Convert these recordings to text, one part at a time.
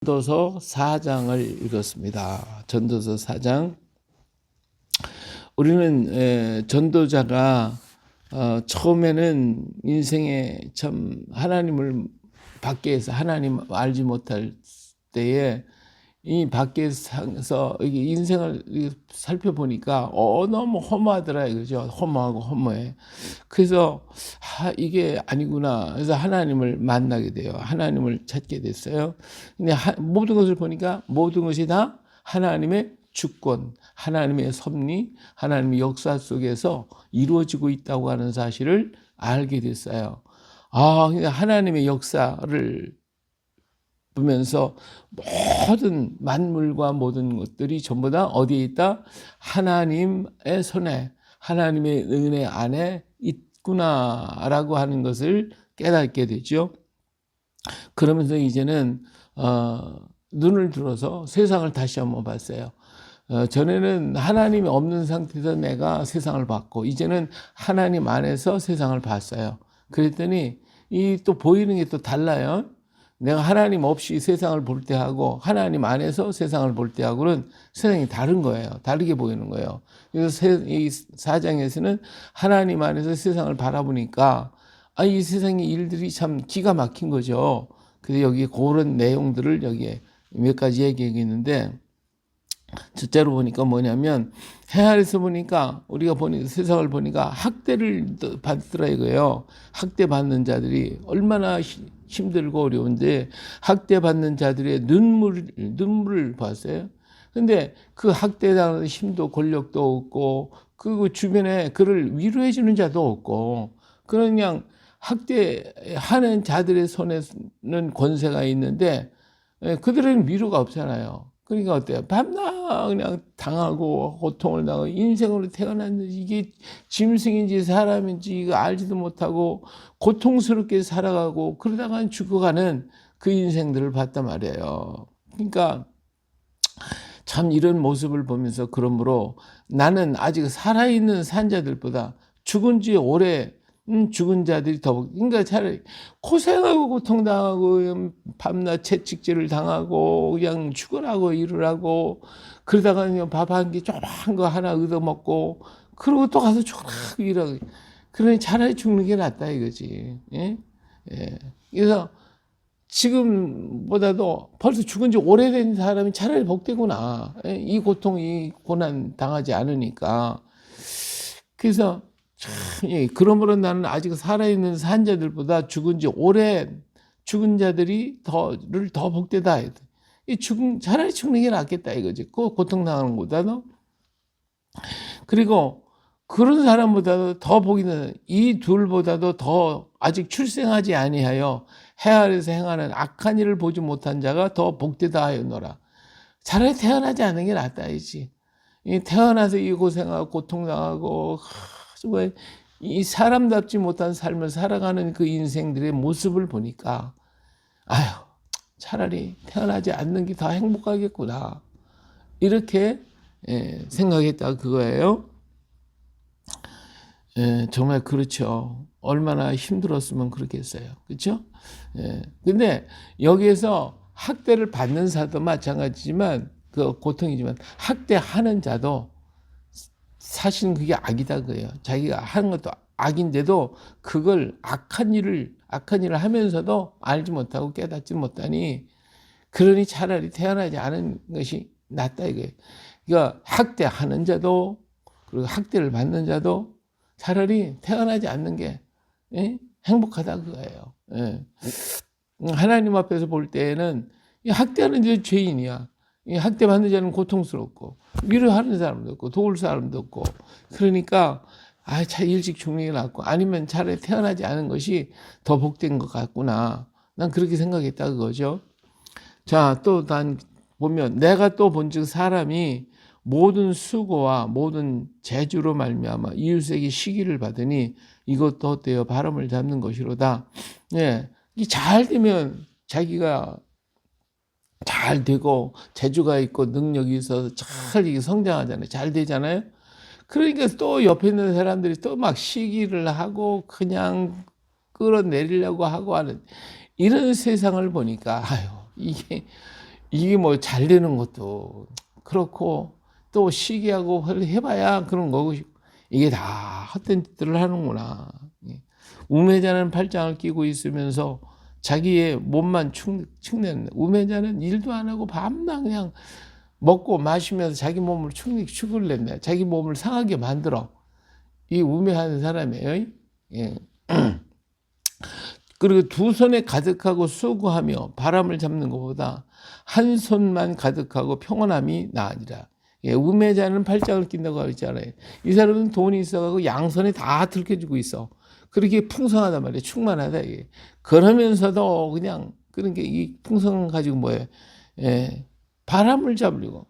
전도서 4장을 읽었습니다. 전도서 4장. 우리는 전도자가 처음에는 인생에 참 하나님을 밖에서 하나님 알지 못할 때에 이 밖에서 인생을 살펴보니까 너무 허무하더라 이거죠. 허무하고 허무해. 그래서 이게 아니구나. 그래서 하나님을 만나게 돼요. 하나님을 찾게 됐어요. 근데 모든 것을 보니까 모든 것이 다 하나님의 주권, 하나님의 섭리, 하나님의 역사 속에서 이루어지고 있다고 하는 사실을 알게 됐어요. 그러니까 하나님의 역사를 보면서 모든 만물과 모든 것들이 전부 다 어디에 있다? 하나님의 손에, 하나님의 은혜 안에 있구나라고 하는 것을 깨닫게 되죠. 그러면서 이제는 눈을 들어서 세상을 다시 한번 봤어요. 전에는 하나님이 없는 상태에서 내가 세상을 봤고, 이제는 하나님 안에서 세상을 봤어요. 그랬더니 이 또 보이는 게 또 달라요. 내가 하나님 없이 세상을 볼 때하고 하나님 안에서 세상을 볼 때하고는 세상이 다른 거예요. 다르게 보이는 거예요. 그래서 이 4장에서는 하나님 안에서 세상을 바라보니까 이 세상의 일들이 참 기가 막힌 거죠. 그래서 여기 그런 내용들을 여기에 몇 가지 얘기했는데, 첫째로 보니까 뭐냐면 해 아래서 보니까 우리가 세상을 보니까 학대를 받더라 이거예요. 학대 받는 자들이 얼마나 힘들고 어려운데 학대 받는 자들의 눈물을 봤어요. 근데 그 학대당하는 힘도 권력도 없고 그 주변에 그를 위로해 주는 자도 없고, 그냥 학대하는 자들의 손에는 권세가 있는데 그들은 위로가 없잖아요. 그러니까 어때요? 밤낮 그냥 당하고 고통을 당하고 인생으로 태어났는지 이게 짐승인지 사람인지 이거 알지도 못하고 고통스럽게 살아가고 그러다가 죽어가는 그 인생들을 봤단 말이에요. 그러니까 참 이런 모습을 보면서 그러므로 나는 아직 살아있는 산자들보다 죽은 지 오래 죽은 자들이 더, 그러니까 차라리 고생하고 고통당하고 밤낮 채찍질을 당하고 그냥 죽으라고 일을 그러다가 그냥 밥 한 개 조그만 거 하나 얻어먹고 그러고 또 가서 죽으라고 일하고, 그러니 차라리 죽는 게 낫다 이거지. 예? 예. 그래서 지금보다도 벌써 죽은 지 오래된 사람이 차라리 복되구나. 예? 이 고통, 이 고난 당하지 않으니까. 그래서 그러므로 나는 아직 살아있는 산자들보다 죽은 지 오래 죽은 자들이 더 복되다. 차라리 죽는 게 낫겠다 이거지. 고통당하는 것보다도. 그리고 그런 사람보다도 더 복이는 이 둘보다도 더 아직 출생하지 아니하여 해 아래에서 행하는 악한 일을 보지 못한 자가 더 복되다 하였노라. 차라리 태어나지 않는 게 낫다 이지. 태어나서 이 고생하고 고통당하고 정말 이 사람답지 못한 삶을 살아가는 그 인생들의 모습을 보니까 차라리 태어나지 않는 게 더 행복하겠구나 이렇게 생각했다 그거예요. 정말 그렇죠. 얼마나 힘들었으면 그렇겠어요. 그렇죠? 근데 여기에서 학대를 받는 자도 마찬가지지만 그 고통이지만 학대하는 자도 사실은 그게 악이다 그래요. 자기가 하는 것도 악인데도 그걸 악한 일을 하면서도 알지 못하고 깨닫지 못하니, 그러니 차라리 태어나지 않은 것이 낫다 이거예요. 그러니까 학대하는 자도 그리고 학대를 받는 자도 차라리 태어나지 않는 게 행복하다 그거예요. 하나님 앞에서 볼 때에는 이 학대하는 자는 죄인이야. 이 학대받는 자는 고통스럽고 위로하는 사람도 없고 도울 사람도 없고, 그러니까 차 일찍 죽는 게 낫고 아니면 차라리 태어나지 않은 것이 더 복된 것 같구나. 난 그렇게 생각했다 그거죠. 자, 또 난 보면 내가 또 본즉 사람이 모든 수고와 모든 재주로 말미암아 이웃에게 시기를 받으니 이것도 헛되어 바람을 잡는 것이로다. 이 잘 되면 자기가 잘 되고 재주가 있고 능력이 있어서 잘 성장하잖아요. 잘 되잖아요. 그러니까 또 옆에 있는 사람들이 또 막 시기를 하고 그냥 끌어내리려고 하고 하는 이런 세상을 보니까 이게 이게 뭐 잘 되는 것도 그렇고 또 시기하고 해봐야 그런 거고 이게 다 헛된 짓들을 하는구나. 우매자는 팔짱을 끼고 있으면서 자기의 몸만 축내는 우매자는 일도 안 하고 밤낮 그냥 먹고 마시면서 자기 몸을 축을 냈네. 자기 몸을 상하게 만들어. 이 우매한 사람이에요. 예. 그리고 두 손에 가득하고 수고하며 바람을 잡는 것보다 한 손만 가득하고 평온함이 나으니라. 예, 우매자는 팔짱을 낀다고 하잖아요. 이 사람은 돈이 있어가지고 양손에 다 들켜주고 있어. 그렇게 풍성하단 말이에요. 충만하다 이게. 그러면서도 그냥 그런 게 이 풍성 가지고 뭐예요? 예, 바람을 잡으려고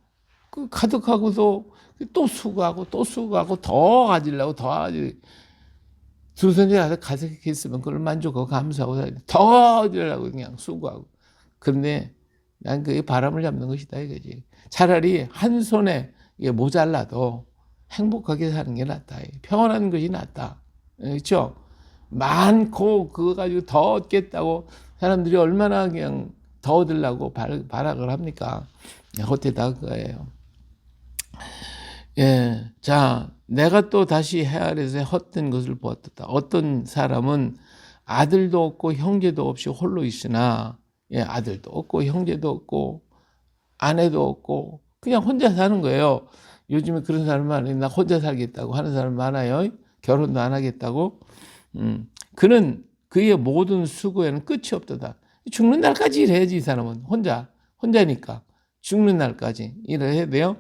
그 가득하고도 또 수고하고 또 수고하고 더 가지려고 더 가지. 두 손에 가득했으면 그걸 만족하고 감사하고 더 얻으려고 그냥 수고하고. 그런데 난 그게 바람을 잡는 것이다 이거지. 차라리 한 손에 이게 모자라도 행복하게 사는 게 낫다. 평안한 것이 낫다. 그렇죠? 많고 그거 가지고 더 얻겠다고 사람들이 얼마나 그냥 더 얻으려고 발악을 합니까? 헛되다 그거예요. 예, 자, 내가 또 다시 해 아래서 헛된 것을 보았다. 어떤 사람은 아들도 없고 형제도 없이 홀로 있으나, 예, 아들도 없고 형제도 없고 아내도 없고 그냥 혼자 사는 거예요. 요즘에 그런 사람 많아요. 나 혼자 살겠다고 하는 사람 많아요. 결혼도 안 하겠다고. 그는 그의 모든 수고에는 끝이 없다. 죽는 날까지 일해야지 이 사람은 혼자니까 죽는 날까지 일을 해야 돼요.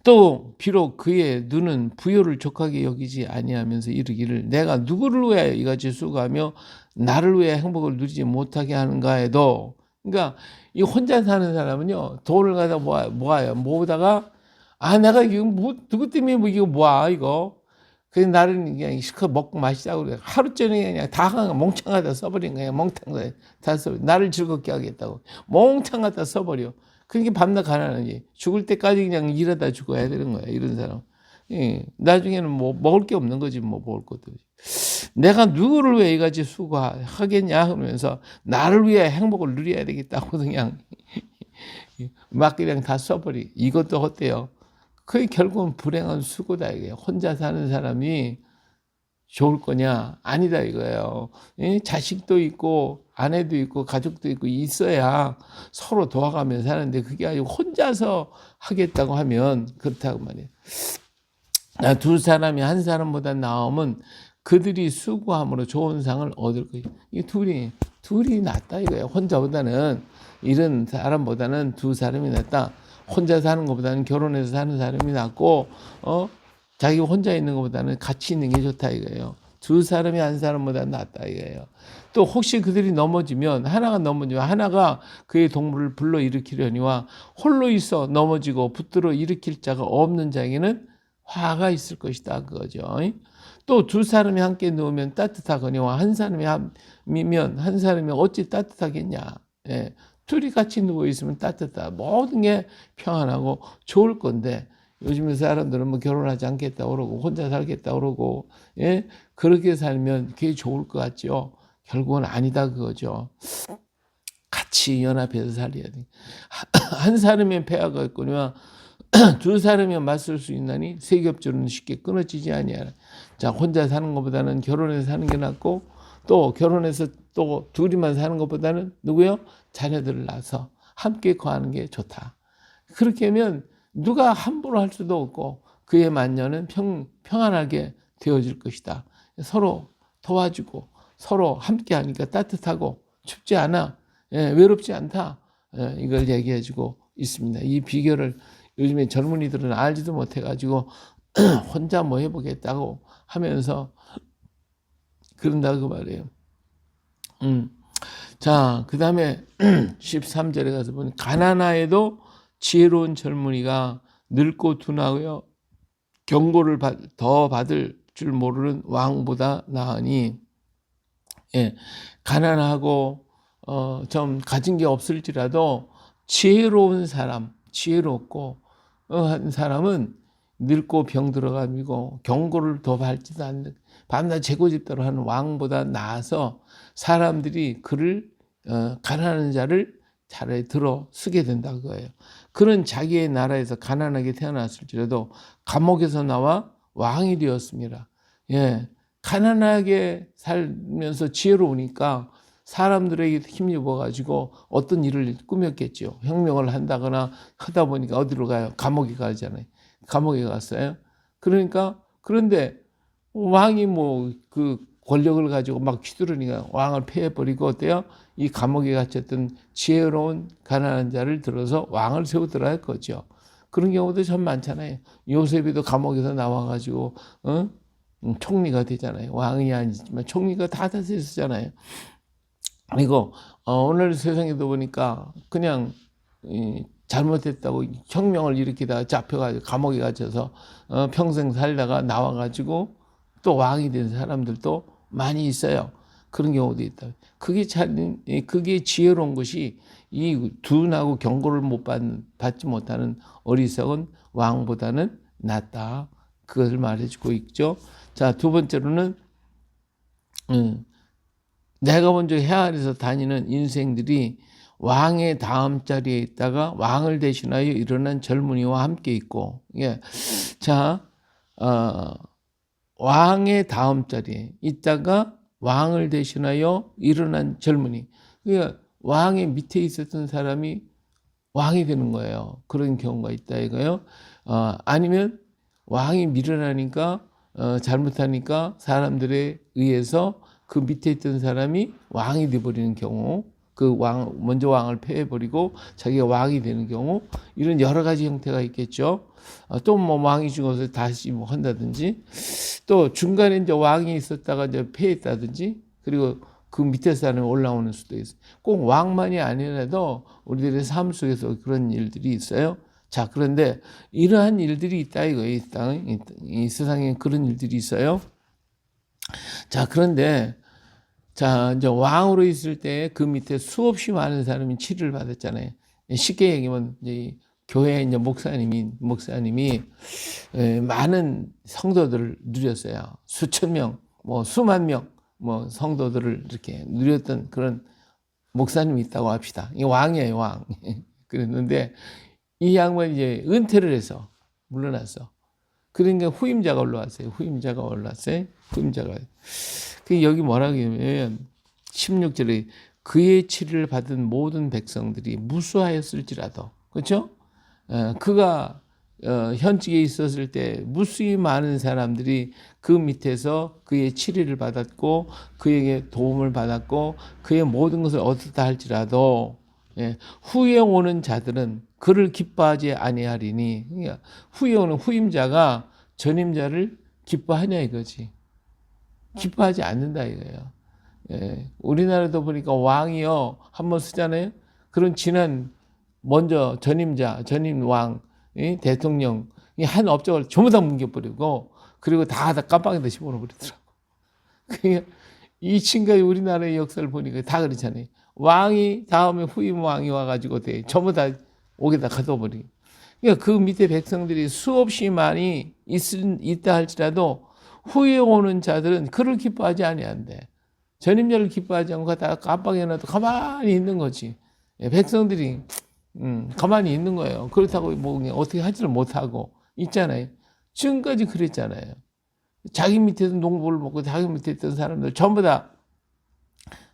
또 비록 그의 눈은 부요를 족하게 여기지 아니하면서 이르기를 내가 누구를 위하여 이같이 수고하며 나를 위해 행복을 누리지 못하게 하는가 해도, 그러니까 이 혼자 사는 사람은요 돈을 갖다 모으다가 내가 이거 누구 때문에 이거 모아 이거 그냥 나를 그냥 실컷 먹고 마시자고 그래. 하루 종일 그냥 다 몽창 갖다 써버린 거야. 몽창 다 써버려. 나를 즐겁게 하겠다고 몽창 갖다 써버려. 그러니까 밤낮 가난하지. 죽을 때까지 그냥 일하다 죽어야 되는 거야. 이런 사람. 예. 나중에는 뭐 먹을 게 없는 거지. 뭐 먹을 것도. 내가 누구를 위해 이같이 수고하겠냐 하면서 나를 위해 행복을 누려야 되겠다고 그냥 막 그냥 다 써버리. 이것도 어때요? 그게 결국은 불행한 수고다 이게. 혼자 사는 사람이 좋을 거냐? 아니다 이거예요. 자식도 있고 아내도 있고 가족도 있고 있어야 서로 도와가면서 사는데 그게 아니고 혼자서 하겠다고 하면 그렇다고 말이에요. 두 사람이 한 사람보다 나으면 그들이 수고함으로 좋은 상을 얻을 거예요. 이 둘이 낫다 이거예요. 혼자보다는 이런 사람보다는 두 사람이 낫다. 혼자 사는 것보다는 결혼해서 사는 사람이 낫고 자기 혼자 있는 것보다는 같이 있는 게 좋다 이거예요. 두 사람이 한 사람보다 낫다 이거예요. 또 혹시 그들이 넘어지면 하나가 그의 동물을 불러 일으키려니와 홀로 있어 넘어지고 붙들어 일으킬 자가 없는 자에게는 화가 있을 것이다 그거죠. 또 두 사람이 함께 누우면 따뜻하거니와 한 사람이 함이면 한 사람이 어찌 따뜻하겠냐. 예. 둘이 같이 누워 있으면 따뜻하다. 모든 게 평안하고 좋을 건데 요즘에 사람들은 뭐 결혼하지 않겠다 그러고 혼자 살겠다 그러고, 예? 그렇게 살면 그게 좋을 것 같죠. 결국은 아니다 그거죠. 같이 연합해서 살아야 돼. 한 사람의 폐하가 있거니와 두 사람이 맞설 수 있나니 세 겹줄은 쉽게 끊어지지 아니하라. 자, 혼자 사는 것보다는 결혼해서 사는 게 낫고, 또 결혼해서 또 둘이만 사는 것보다는 누구요? 자녀들을 낳아서 함께 거하는 게 좋다. 그렇게 하면 누가 함부로 할 수도 없고 그의 만년은 평안하게 되어질 것이다. 서로 도와주고 서로 함께 하니까 따뜻하고 춥지 않아. 예, 외롭지 않다. 예, 이걸 얘기해주고 있습니다. 이 비결을 요즘에 젊은이들은 알지도 못해가지고 혼자 뭐 해보겠다고 하면서 그런다고 말해요. 자, 그 다음에 13절에 가서 보니 가난하에도 지혜로운 젊은이가 늙고 둔하여 경고를 더 받을 줄 모르는 왕보다 나으니, 예, 가난하고 좀 가진 게 없을지라도 지혜로운 사람, 지혜롭고 한 사람은 늙고 병들어가지고 경고를 더 받지도 않는 밤낮 재고집대로 하는 왕보다 나아서 사람들이 그를 가난한 자를 차라리 들어 쓰게 된다 그거예요. 그는 자기의 나라에서 가난하게 태어났을지라도 감옥에서 나와 왕이 되었습니다. 예, 가난하게 살면서 지혜로우니까 사람들에게 힘입어 가지고 어떤 일을 꾸몄겠죠. 혁명을 한다거나 하다 보니까 어디로 가요? 감옥에 가잖아요. 감옥에 갔어요. 그러니까 그런데 왕이 뭐 그 권력을 가지고 막 휘두르니까 왕을 폐해버리고 어때요? 이 감옥에 갇혔던 지혜로운 가난한 자를 들어서 왕을 세우더라 할 거죠. 그런 경우도 참 많잖아요. 요셉이도 감옥에서 나와가지고 총리가 되잖아요. 왕이 아니지만 총리가 다 다스렸잖아요. 그리고 오늘 세상에도 보니까 그냥 잘못했다고 혁명을 일으키다가 잡혀가지고 감옥에 갇혀서 평생 살다가 나와가지고 또 왕이 된 사람들도 많이 있어요. 그런 경우도 있다. 그게 지혜로운 것이 이 둔하고 경고를 받지 못하는 어리석은 왕보다는 낫다. 그것을 말해주고 있죠. 자, 두 번째로는 내가 먼저 해 아래서 다니는 인생들이 왕의 다음 자리에 있다가 왕을 대신하여 일어난 젊은이와 함께 있고, 예. 자, 왕의 다음 자리에 있다가 왕을 대신하여 일어난 젊은이. 그러니까 왕의 밑에 있었던 사람이 왕이 되는 거예요. 그런 경우가 있다 이거요. 아니면 왕이 밀어나니까 잘못하니까 사람들에 의해서 그 밑에 있던 사람이 왕이 되어버리는 경우, 먼저 왕을 폐해버리고 자기가 왕이 되는 경우, 이런 여러 가지 형태가 있겠죠. 또 뭐 왕이 죽어서 다시 뭐 한다든지, 또 중간에 이제 왕이 있었다가 이제 폐했다든지, 그리고 그 밑에 사람이 올라오는 수도 있어요. 꼭 왕만이 아니라도 우리들의 삶 속에서 그런 일들이 있어요. 자, 그런데 이러한 일들이 있다 이거예요. 이 세상에 그런 일들이 있어요. 자, 그런데 자, 이제 왕으로 있을 때 그 밑에 수없이 많은 사람이 치료를 받았잖아요. 쉽게 얘기하면 이제 교회 이제 목사님이 많은 성도들을 누렸어요. 수천 명, 뭐 수만 명, 뭐 성도들을 이렇게 누렸던 그런 목사님이 있다고 합시다. 이 왕이에요, 왕. 그랬는데 이 양반이 이제 은퇴를 해서 물러났어. 그러니까 후임자가 올라왔어요. 후임자가. 그 여기 뭐라고 하냐면 16절에 그의 치료를 받은 모든 백성들이 무수하였을지라도, 그렇죠? 그가 현직에 있었을 때 무수히 많은 사람들이 그 밑에서 그의 치료를 받았고 그에게 도움을 받았고 그의 모든 것을 얻었다 할지라도 후에 오는 자들은 그를 기뻐하지 아니하리니. 그러니까 후에 오는 후임자가 전임자를 기뻐하냐 이거지. 기뻐하지 않는다 이거예요. 우리나라도 보니까 왕이요 한번 쓰잖아요. 그런 먼저 전임 왕, 대통령 한 업적을 전부 다 뭉개버리고 그리고 다 깜빵에다 집어넣어버리더라고. 그러니까 이 친구의 우리나라의 역사를 보니까 다 그렇잖아요. 왕이 다음에 후임 왕이 와가지고 전부 다 옥에다 가둬버리고. 그러니까 그 밑에 백성들이 수없이 많이 있다 할지라도 후에 오는 자들은 그를 기뻐하지 아니한대. 전임자를 기뻐하지 않고 다 깜빵에 놔도 가만히 있는 거지. 백성들이 가만히 있는 거예요. 그렇다고 뭐 어떻게 하지를 못하고 있잖아요. 지금까지 그랬잖아요. 자기 밑에서 농부를 먹고 자기 밑에 있던 사람들 전부 다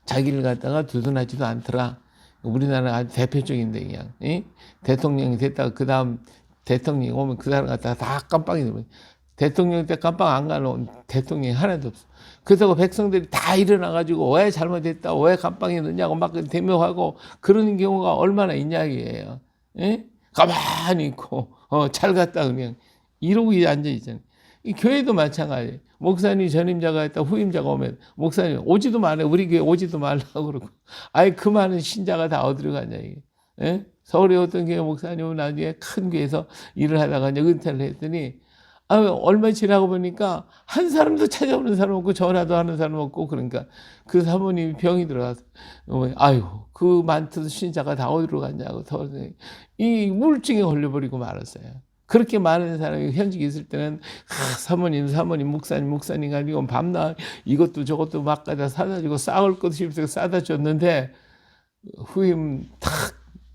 자기를 갖다가 두둔하지도 않더라. 우리나라 아주 대표적인데 그냥 대통령이 됐다가 그 다음 대통령이 오면 그 사람 갖다가 다 깜빵이 되면 대통령 때 깜빵 안 가는 대통령이 하나도 없어. 그렇다고 백성들이 다 일어나가지고 왜 잘못했다, 왜 깜빵에 넣냐고 막 대명하고 그러는 경우가 얼마나 있냐 이게요. 가만히 있고 잘 갔다 그냥 이러고 앉아 있잖아요. 이 교회도 마찬가지예요. 목사님 전임자가 있다 후임자가 오면 목사님 오지도 말래, 우리 교회 오지도 말라고 그러고 아예 그 많은 신자가 다 어디로 가냐 이게. 서울의 어떤 교회 목사님은 나중에 큰 교회에서 일을 하다가 이제 은퇴를 했더니 얼마 지나고 보니까 한 사람도 찾아오는 사람 없고 전화도 하는 사람 없고 그러니까 그 사모님이 병이 들어가서 아유 그 많던 신자가 다 어디로 갔냐고 이 우울증에 걸려버리고 말았어요. 그렇게 많은 사람이 현직에 있을 때는 사모님 목사님 아니고 밤낮 이것도 저것도 막 가다 사다 주고 싸울 것도 없이 싸다 줬는데 후임 탁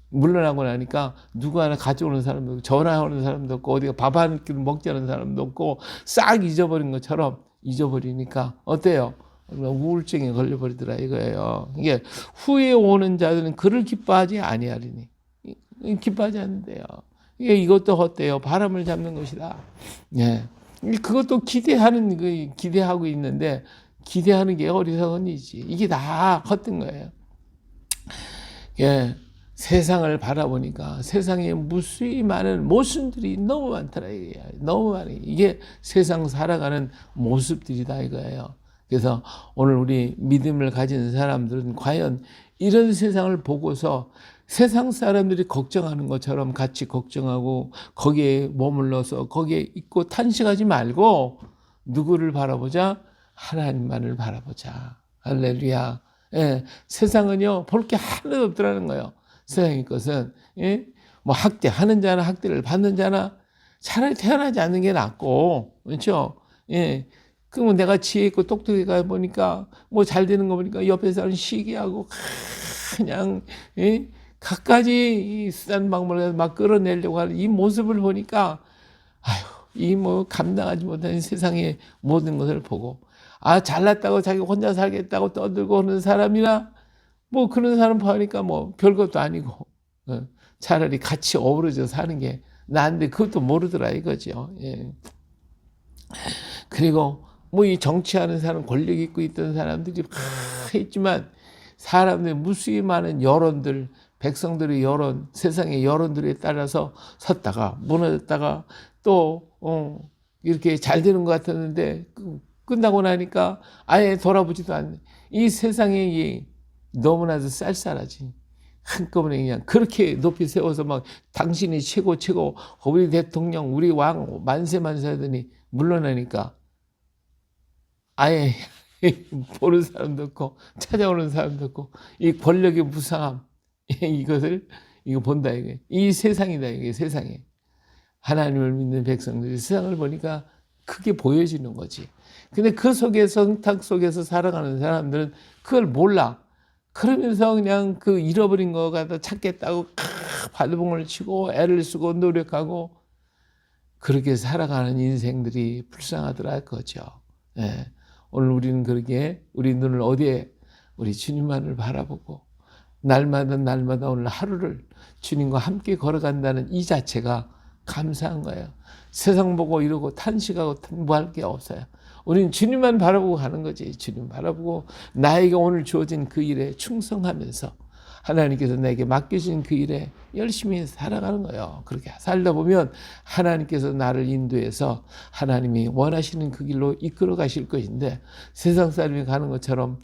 물러나고 나니까 누구 하나 가져오는 사람도 없고 전화하는 사람도 없고 어디가 밥 한 끼를 먹자는 사람도 없고 싹 잊어버린 것처럼 잊어버리니까 어때요? 우울증에 걸려버리더라 이거예요. 이게 후에 오는 자들은 그를 기뻐하지 아니하리니 기뻐하지 않는데요. 이게 이것도 헛되요 바람을 잡는 것이다. 예, 그것도 기대하고 있는데 기대하는 게 어리석은 일이지. 이게 다 헛된 거예요. 예, 세상을 바라보니까 세상에 무수히 많은 모순들이 너무 많더라 이게 너무 많이 이게 세상 살아가는 모습들이다 이거예요. 그래서 오늘 우리 믿음을 가진 사람들은 과연 이런 세상을 보고서 세상 사람들이 걱정하는 것처럼 같이 걱정하고 거기에 머물러서 거기에 있고 탄식하지 말고 누구를 바라보자? 하나님만을 바라보자. 할렐루야. 예, 세상은요 볼 게 하나도 없더라는 거예요. 세상의 것은 예? 뭐 학대하는 자나 학대를 받는 자나 차라리 태어나지 않는 게 낫고 그렇죠? 예. 그러면 내가 지혜 있고 똑똑해가 보니까 뭐 잘 되는 거 보니까 옆에 사람 시기하고 그냥 예? 갖가지 이 수단 방법을 막 끌어내려고 하는 이 모습을 보니까 아휴 이 뭐 감당하지 못하는 세상의 모든 것을 보고 아 잘났다고 자기 혼자 살겠다고 떠들고 하는 사람이나 뭐 그런 사람 보니까 뭐 별것도 아니고 차라리 같이 어우러져 사는 게 나은데 그것도 모르더라 이거죠. 예. 그리고 뭐 이 정치하는 사람 권력 있고 있던 사람들이 있지만 사람들 무수히 많은 여론들 백성들의 여론 세상의 여론들에 따라서 섰다가 무너졌다가 또 이렇게 잘 되는 것 같았는데 끝나고 나니까 아예 돌아보지도 않네. 이 세상에 너무나도 쌀쌀하지. 한꺼번에 그냥 그렇게 높이 세워서 막 당신이 최고 우리 대통령 우리 왕 만세 하더니 물러나니까 아예 보는 사람도 없고 찾아오는 사람도 없고 이 권력의 무상함 이거 본다 이게 이 세상이다 이게 세상에 하나님을 믿는 백성들이 세상을 보니까 크게 보여지는 거지. 근데 그 속에서 성탁 속에서 살아가는 사람들은 그걸 몰라. 그러면서 그냥 그 잃어버린 거 갖다 찾겠다고 발버둥을 치고 애를 쓰고 노력하고 그렇게 살아가는 인생들이 불쌍하더라 그거죠. 예. 오늘 우리는 그렇게 우리 눈을 어디에 우리 주님만을 바라보고 날마다 오늘 하루를 주님과 함께 걸어간다는 이 자체가 감사한 거예요. 세상 보고 이러고 탄식하고 뭐 할 게 없어요. 우리는 주님만 바라보고 가는 거지. 주님 바라보고 나에게 오늘 주어진 그 일에 충성하면서 하나님께서 내게 맡겨진 그 일에 열심히 살아가는 거예요. 그렇게 살다 보면 하나님께서 나를 인도해서 하나님이 원하시는 그 길로 이끌어 가실 것인데 세상 사람이 가는 것처럼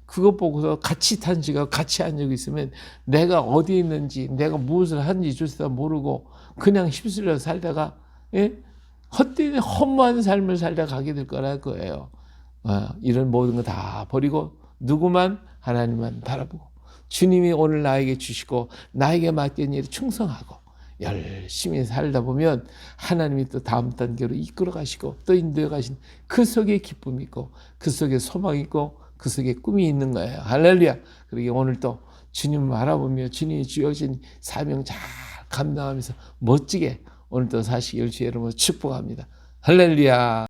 그것 보고서 같이 탄식하고 같이 앉아 있으면 내가 어디에 있는지 내가 무엇을 하는지 조차 모르고 그냥 휩쓸려 살다가 헛되이 허무한 삶을 살다 가게 될 거라 거예요. 이런 모든 거 다 버리고 누구만 하나님만 바라보고 주님이 오늘 나에게 주시고 나에게 맡긴 일에 충성하고 열심히 살다 보면 하나님이 또 다음 단계로 이끌어 가시고 또 인도해 가신 그 속에 기쁨이 있고 그 속에 소망이 있고 그 속에 꿈이 있는 거예요. 할렐루야. 그리고 오늘 또 주님을 바라보며 주님이 주어진 사명 잘 감당하면서 멋지게 오늘 또 사시길 주의 이름으로 축복합니다. 할렐루야.